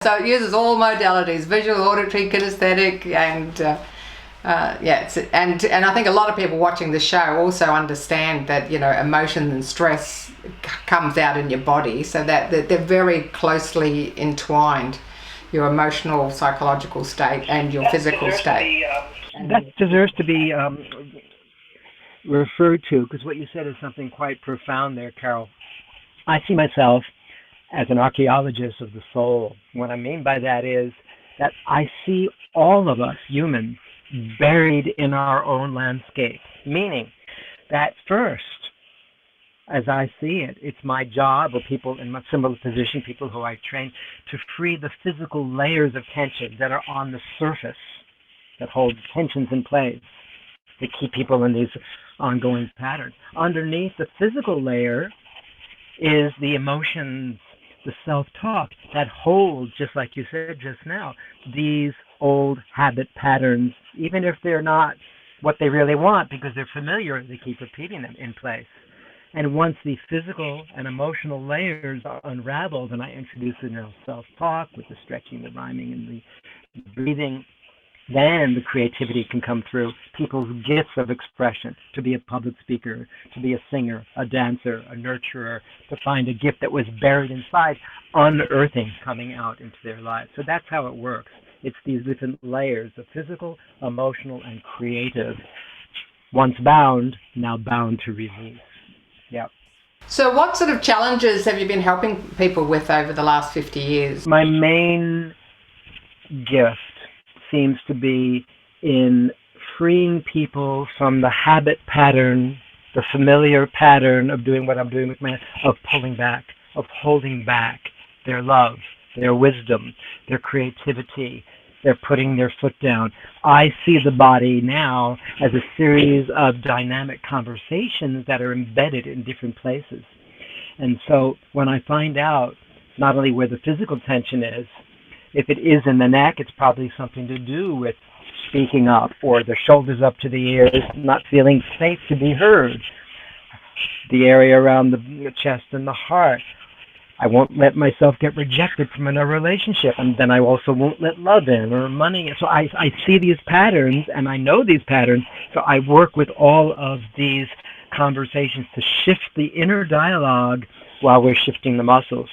So it uses all modalities: visual, auditory, kinesthetic, and and I think a lot of people watching the show also understand that emotion and stress comes out in your body, so that they're very closely entwined. Your emotional, psychological state and your physical state. That deserves to be referred to, because what you said is something quite profound there, Carol. I see myself as an archaeologist of the soul. What I mean by that is that I see all of us humans buried in our own landscape, meaning that first, as I see it, it's my job, or people in a similar position, people who I train, to free the physical layers of tension that are on the surface, that hold tensions in place, that keep people in these ongoing patterns. Underneath the physical layer is the emotions, the self-talk that holds, just like you said just now, these old habit patterns, even if they're not what they really want because they're familiar, they keep repeating them in place. And once the physical and emotional layers are unraveled, and I introduce self-talk with the stretching, the rhyming, and the breathing, then the creativity can come through. People's gifts of expression, to be a public speaker, to be a singer, a dancer, a nurturer, to find a gift that was buried inside, unearthing, coming out into their lives. So that's how it works. It's these different layers of physical, emotional, and creative. Once bound, now bound to release. Yeah. So what sort of challenges have you been helping people with over the last 50 years? My main gift seems to be in freeing people from the habit pattern, the familiar pattern of doing what I'm doing with of pulling back, of holding back their love, their wisdom, their creativity. They're putting their foot down. I see the body now as a series of dynamic conversations that are embedded in different places. And so when I find out not only where the physical tension is, if it is in the neck, it's probably something to do with speaking up, or the shoulders up to the ears, not feeling safe to be heard. The area around the chest and the heart. I won't let myself get rejected from another relationship, and then I also won't let love in or money. So I see these patterns, and I know these patterns, so I work with all of these conversations to shift the inner dialogue while we're shifting the muscles.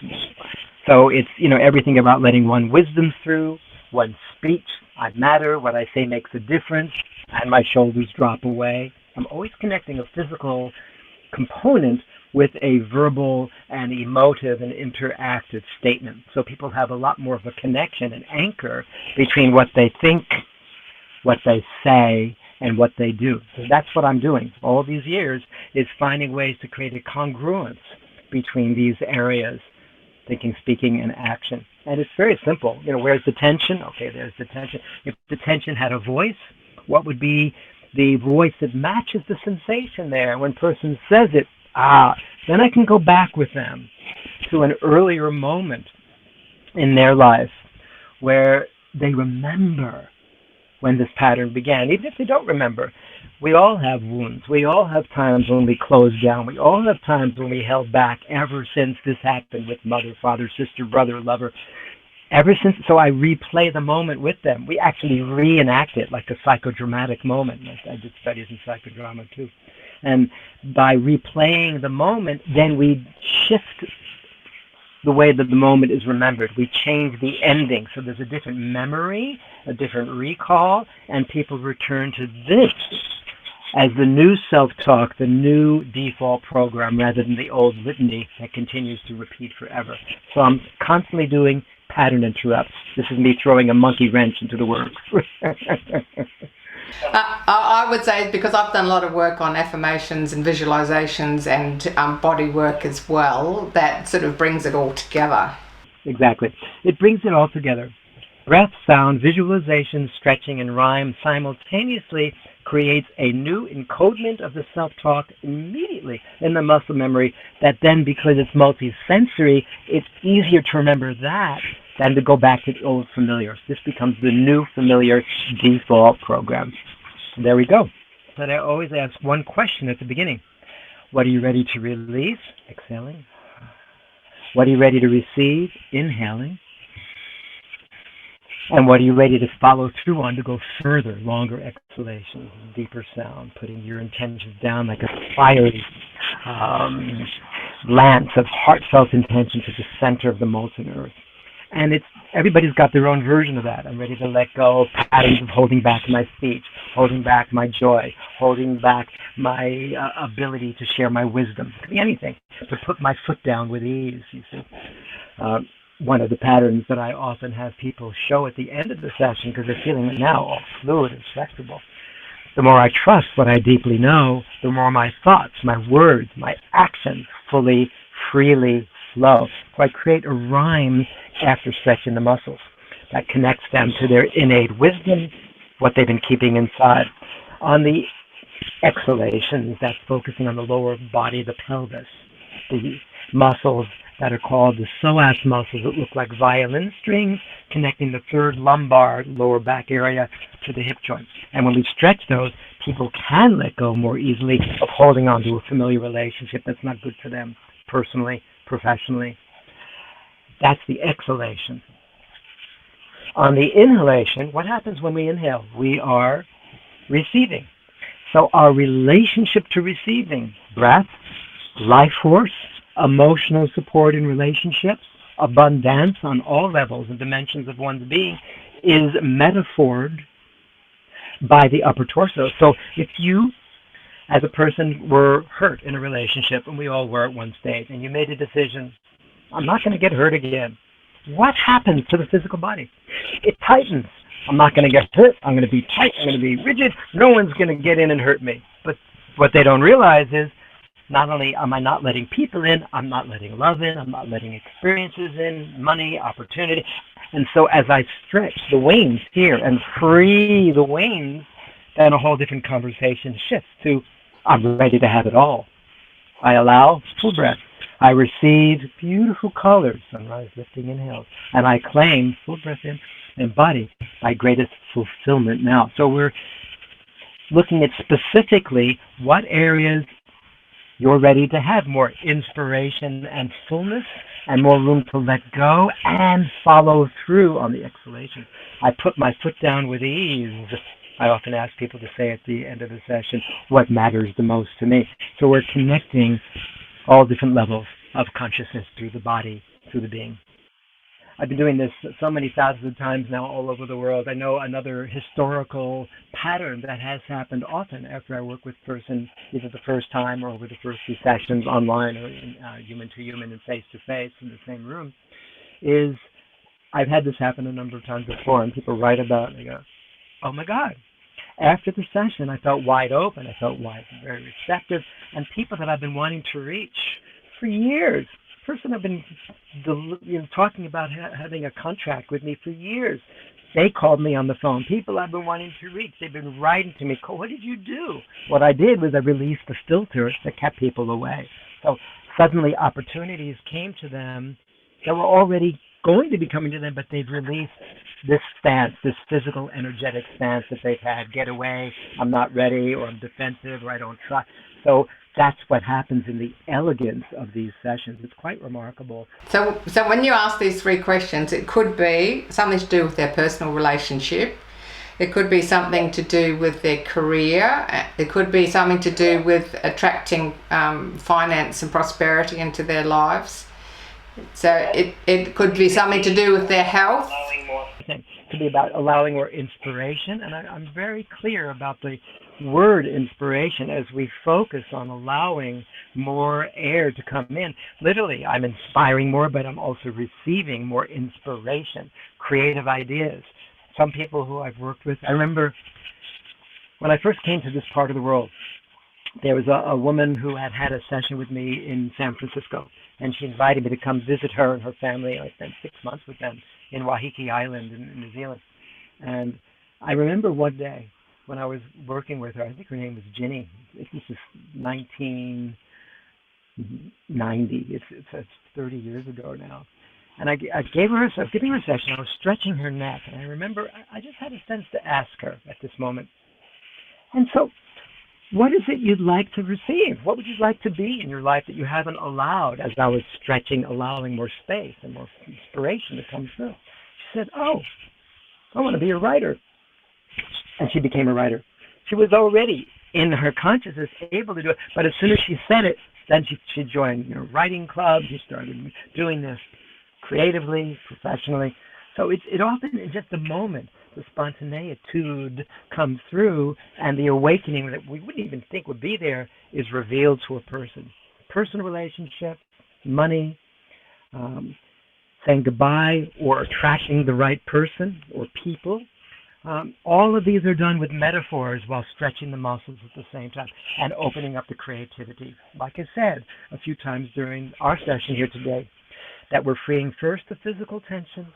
So it's, everything about letting one wisdom through, one speech, I matter, what I say makes a difference, and my shoulders drop away. I'm always connecting a physical component with a verbal and emotive and interactive statement. So people have a lot more of a connection and anchor between what they think, what they say, and what they do. So that's what I'm doing all these years, is finding ways to create a congruence between these areas, thinking, speaking, and action. And it's very simple. Where's the tension? Okay, there's the tension. If the tension had a voice, what would be the voice that matches the sensation there? When a person says it, then I can go back with them to an earlier moment in their life where they remember when this pattern began. Even if they don't remember, we all have wounds. We all have times when we closed down. We all have times when we held back ever since this happened with mother, father, sister, brother, lover. So I replay the moment with them. We actually reenact it like a psychodramatic moment. I did studies in psychodrama too. And by replaying the moment, then we shift the way that the moment is remembered. We change the ending. So there's a different memory, a different recall, and people return to this as the new self-talk, the new default program, rather than the old litany that continues to repeat forever. So I'm constantly doing pattern interrupts. This is me throwing a monkey wrench into the works. I would say, because I've done a lot of work on affirmations and visualizations and body work as well, that sort of brings it all together. Exactly. It brings it all together. Breath, sound, visualization, stretching, and rhyme simultaneously creates a new encodement of the self-talk immediately in the muscle memory that then, because it's multi-sensory, it's easier to remember that than to go back to the old familiar. This becomes the new familiar default program. There we go. But I always ask one question at the beginning. What are you ready to release? Exhaling. What are you ready to receive? Inhaling. And what are you ready to follow through on to go further, longer exhalations, deeper sound, putting your intentions down like a fiery lance of heartfelt intention to the center of the molten earth. And everybody's got their own version of that. I'm ready to let go of patterns of holding back my speech, holding back my joy, holding back my ability to share my wisdom. It could be anything, to put my foot down with ease, you see. One of the patterns that I often have people show at the end of the session, because they're feeling it now, all fluid and flexible. The more I trust what I deeply know, the more my thoughts, my words, my actions fully, freely flow. So I create a rhyme after stretching the muscles that connects them to their innate wisdom, what they've been keeping inside. On the exhalations, that's focusing on the lower body, the pelvis, the muscles that are called the psoas muscles that look like violin strings, connecting the third lumbar, lower back area to the hip joint. And when we stretch those, people can let go more easily of holding on to a familiar relationship that's not good for them personally, professionally. That's the exhalation. On the inhalation, what happens when we inhale? We are receiving. So our relationship to receiving, breath, life force, emotional support in relationships, abundance on all levels and dimensions of one's being, is metaphored by the upper torso. So if you, as a person, were hurt in a relationship, and we all were at one stage, and you made a decision, I'm not going to get hurt again, what happens to the physical body? It tightens. I'm not going to get hurt. I'm going to be tight. I'm going to be rigid. No one's going to get in and hurt me. But what they don't realize is, not only am I not letting people in, I'm not letting love in, I'm not letting experiences in, money, opportunity. And so as I stretch the wings here and free the wings, then a whole different conversation shifts to, I'm ready to have it all. I allow full breath. I receive beautiful colors, sunrise, lifting inhales, and I claim full breath in, embody my greatest fulfillment now. So we're looking at specifically what areas you're ready to have more inspiration and fullness and more room to let go and follow through on the exhalation. I put my foot down with ease. I often ask people to say at the end of the session, what matters the most to me? So we're connecting all different levels of consciousness through the body, through the being. I've been doing this so many thousands of times now all over the world. I know another historical pattern that has happened often after I work with person, either the first time or over the first few sessions online or in, human to human and face to face in the same room, is I've had this happen a number of times before, and people write about it and they go, oh my God. After the session, I felt wide open. I felt very receptive, and people that I've been wanting to reach for years. Person I've been talking about having a contract with me for years. They called me on the phone. People I've been wanting to reach. They've been writing to me. What did you do? What I did was I released the filter that kept people away. So suddenly opportunities came to them that were already going to be coming to them, but they've released this stance, this physical, energetic stance that they've had. Get away. I'm not ready, or I'm defensive, or I don't try. So that's what happens in the elegance of these sessions. It's quite remarkable. So when you ask these three questions, it could be something to do with their personal relationship. It could be something to do with their career. It could be something to do with attracting finance and prosperity into their lives. So it could be something to do with their health. It could be about allowing more inspiration. And I'm very clear about the word inspiration as we focus on allowing more air to come in. Literally, I'm inspiring more, but I'm also receiving more inspiration, creative ideas. Some people who I've worked with, I remember when I first came to this part of the world, there was a woman who had had a session with me in San Francisco, and she invited me to come visit her and her family. I spent 6 months with them in Waiheke Island in New Zealand. And I remember one day when I was working with her, I think her name was Ginny. This is 1990. It's 30 years ago now. And I gave her I was giving her a session. I was stretching her neck, and I remember I just had a sense to ask her at this moment. And so, what is it you'd like to receive? What would you like to be in your life that you haven't allowed? As I was stretching, allowing more space and more inspiration to come through. She said, oh, I want to be a writer. And she became a writer. She was already in her consciousness able to do it, but as soon as she said it, then she joined writing clubs. She started doing this creatively, professionally. So it often, in just a moment, the spontaneity comes through, and the awakening that we wouldn't even think would be there is revealed to a person. Personal relationship, money, saying goodbye or attracting the right person or people. All of these are done with metaphors while stretching the muscles at the same time and opening up the creativity. Like I said a few times during our session here today, that we're freeing first the physical tension,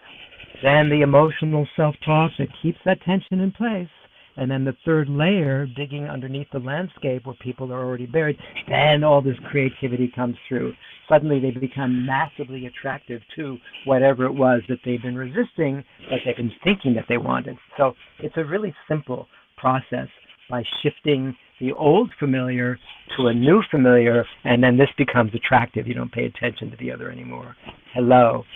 then the emotional self-talk that keeps that tension in place, and then the third layer, digging underneath the landscape where people are already buried, then all this creativity comes through. Suddenly they become massively attractive to whatever it was that they've been resisting, that they've been thinking that they wanted. So it's a really simple process by shifting the old familiar to a new familiar, and then this becomes attractive. You don't pay attention to the other anymore. Hello.